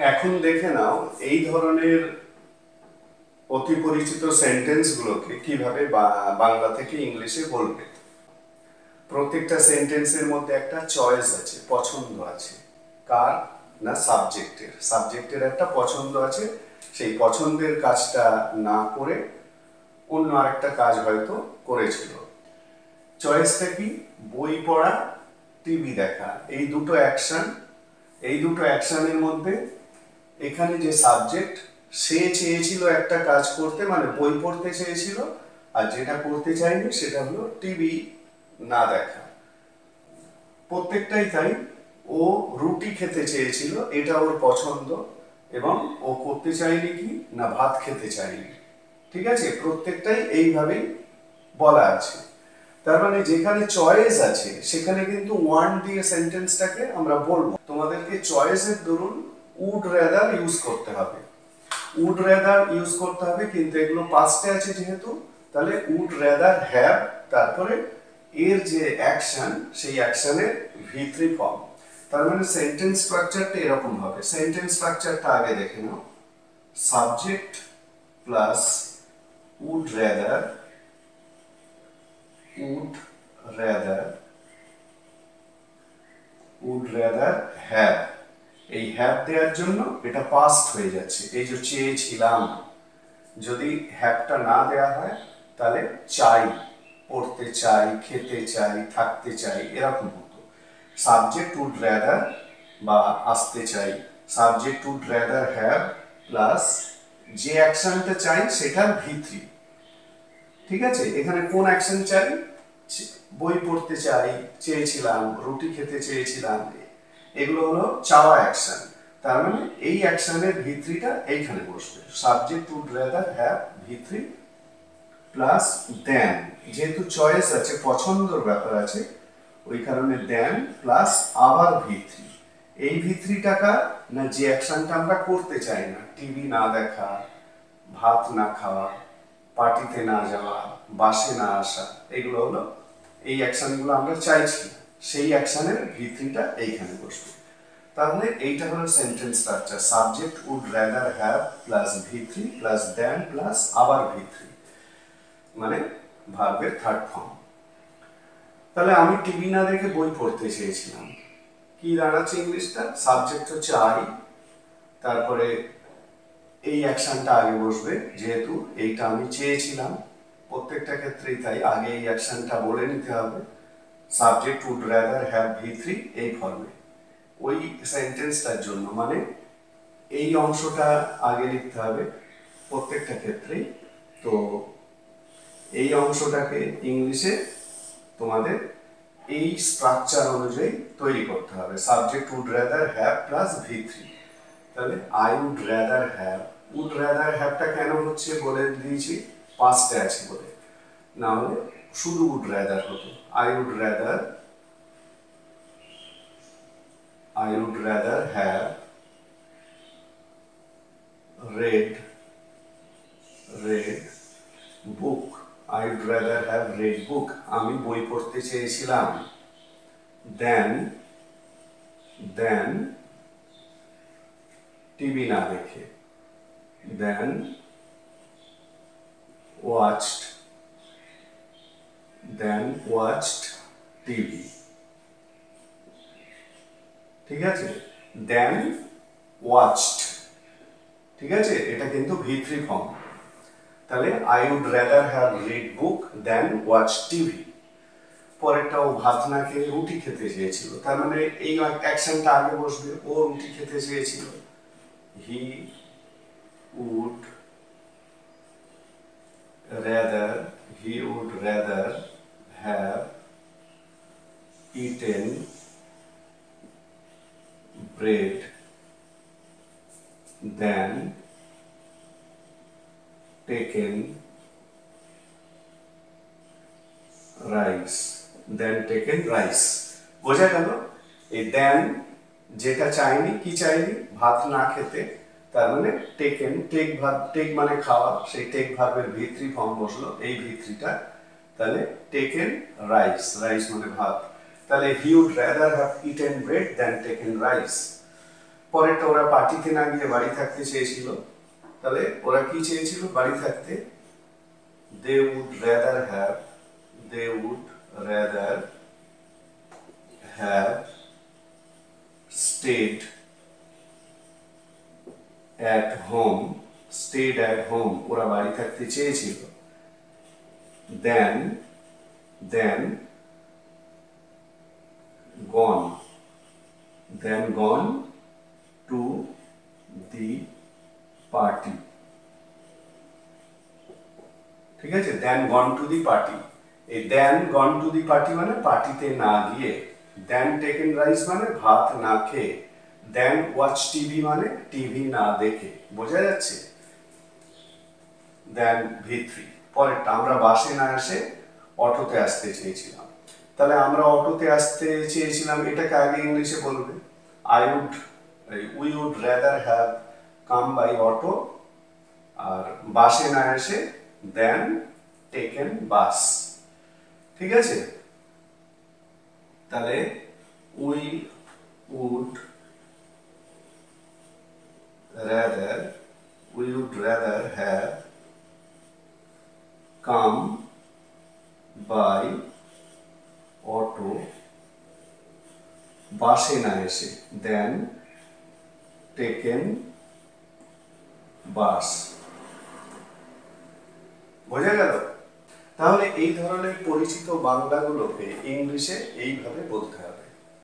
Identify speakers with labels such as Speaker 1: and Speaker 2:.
Speaker 1: এখন দেখে নাও এই ধরনের অতি পরিচিত সেন্টেন্সগুলোকে কিভাবে বাংলা থেকে ইংলিশে বলবে। প্রত্যেকটা সেন্টেন্সের মধ্যে একটা চয়েস আছে, পছন্দ আছে। কার? না সাবজেক্টের। সাবজেক্টের একটা পছন্দ আছে, সেই পছন্দের কাজটা না করে অন্য আরেকটা কাজ হয়তো করেছিল। চয়েসটা কি? বই পড়া, টিভি দেখা, এই দুটো অ্যাকশন। এই দুটো অ্যাকশনের মধ্যে এখানে যে সাবজেক্ট, সে চেয়েছিল একটা কাজ করতে, মানে বই পড়তে চেয়েছিল, আর যেটা করতে চায়নি সেটা হলো টিভি না দেখা। প্রত্যেকটাই তাই। ও রুটি খেতে চেয়েছিল, এটা ওর পছন্দ, এবং ও করতে চায়নি কি না ভাত খেতে চায়নি। ঠিক আছে, প্রত্যেকটাই এইভাবেই বলা আছে। তার মানে যেখানে চয়েস আছে সেখানে কিন্তু ওয়ান দিয়ে সেন্টেন্সটাকে আমরা বলবো। তোমাদেরকে চয়েসের দরুন উড রেদার ইউজ করতে হবে। উড রেদার ইউজ করতে হবে, কিন্তু এগুলো পাস্টে আছে যেহেতু, তাহলে উড রেদার হ্যাভ, তারপরে এর যে অ্যাকশন, সেই অ্যাকশনের V3 ফর্ম। তার মানে সেন্টেন্স স্ট্রাকচারটা এরকম হবে। সেন্টেন্স স্ট্রাকচারটা আগে দেখে নাও। Subject plus would rather, would rather have, এই হ্যাভ দেওয়ার জন্য এটা পাস্ট হয়ে যাচ্ছে। এই যে চেয়েছিলাম, যদি হ্যাভটা না দেওয়া হয় তাহলে চাই, পড়তে চাই, খেতে চাই, থাকতে চাই, এরকম হতো। সাবজেক্ট উড রেদার বা আসতে চাই, subject would rather have plus যে অ্যাকশনটা চাই সেটার V3। ঠিক আছে, এখানে কোন অ্যাকশন চাই? বই পড়তে চাই, চেয়েছিলাম, রুটি খেতে চেয়েছিলাম, এগুলো হলো চাওয়া অ্যাকশন। তার মানে এই অ্যাকশনের V3টা এইখানে বসবে। Subject would rather have V3 plus then, যেহেতু চয়েস আছে, পছন্দের ব্যাপার আছে, ওই কারণে দেন প্লাস আবার V3। এই V3 টাকা না যে অ্যাকশনটা আমরা করতে চাই না, টিভি না দেখা, ভাত না খাওয়া, পার্টিতে না যাওয়া, বাসে না আসা, এগুলো হলো এই অ্যাকশনগুলো আমরা চাইছি, সেই অ্যাকশনের V3টা এইখানে বসবে। তাহলে এইটা হলো sentence structure. Subject would rather have plus V3 plus then plus আবার V3, মানে ভার্বের থার্ড ফর্ম। তাহলে আমি টিভি না দেখে বই পড়তে চেয়েছিলাম, কি দাঁড়াচ্ছে ইংলিশটা? সাবজেক্ট হচ্ছে আই, তারপরে এই অ্যাকশনটা আগে বসবে, যেহেতু এইটা আমি চেয়েছিলাম, প্রত্যেকটা ক্ষেত্রেই তাই, আগে এই অ্যাকশনটা বলে নিতে হবে। Subject would rather have V3 এই ফর্মে ওই সেন্টেন্সটার জন্য, মানে এই অংশটা আগে লিখতে হবে প্রত্যেকটা ক্ষেত্রেই। তো এই অংশটাকে ইংলিশে তোমাদের এই স্ট্রাকচার অনুযায়ী তৈরি করতে হবে। Subject would rather have plus V3। তাহলে I would rather have, would rather হ্যাভটা কেন হচ্ছে বলে দিয়েছি, পাস্টে আছে বলে, না হলে শুধু উড রেদার হতো। I would rather have read book, I would rather have read book, আমি বই পড়তে চেয়েছিলাম। then টিভি না দেখে, then watched টিভি। ঠিক আছে, then watched, ঠিক আছে, এটা কিন্তু V3 ফর্ম। তাহলে I would rather have read book then watch TV. পরেরটাও ভাত না খেয়ে রুটি খেতে চেয়েছিল, তার মানে এই অ্যাকশনটা আগে বসবে, ও রুটি খেতে চেয়েছিল। He would rather have eaten bread then taken rice। বোঝা গেল? এই দেন যেটা চাইনি, কি চাইনি? ভাত না খেতে, তার মানে টেকেন, টেক মানে খাওয়া, সেই টেক ভার্বের V3 ফর্ম বসলো, এই V3টা। তাহলে টেকেন রাইস মানে ভাত। তাহলে he would rather have eaten bread then taken rice. পরেরটা ওরা পার্টিতে না গিয়ে বাড়ি থাকতে চেয়েছিল, তাহলে ওরা কি চেয়েছিল? বাড়ি থাকতে। They would rather have, they would rather have stayed at home, stayed at home, ওরা বাড়ি থাকতে চেয়েছিল, then gone, to the party, ঠিক আছে? then gone to the party, এই then gone to the party মানে পার্টিতে না গিয়ে, then taken rice মানে ভাত না খেয়ে, then watch TV মানে টিভি না দেখে। বোঝা যাচ্ছে? then V3। পরেরটা, আমরা বাসে না এসে অটোতে আসতে চেয়েছিলাম। তাহলে আমরা অটোতে আসতে চেয়েছিলাম, এটাকে আগে ইংলিশে বলবে we would rather have come by auto, আর বাসে না এসে then taken bus, ঠিক আছে? তাহলে we would rather have come by auto, বাসে না এসে then taken bus। বোঝা গেল? তাহলে এই ধরনের পরিচিত বাংলাগুলোকে ইংলিশে এইভাবে বলতে হবে।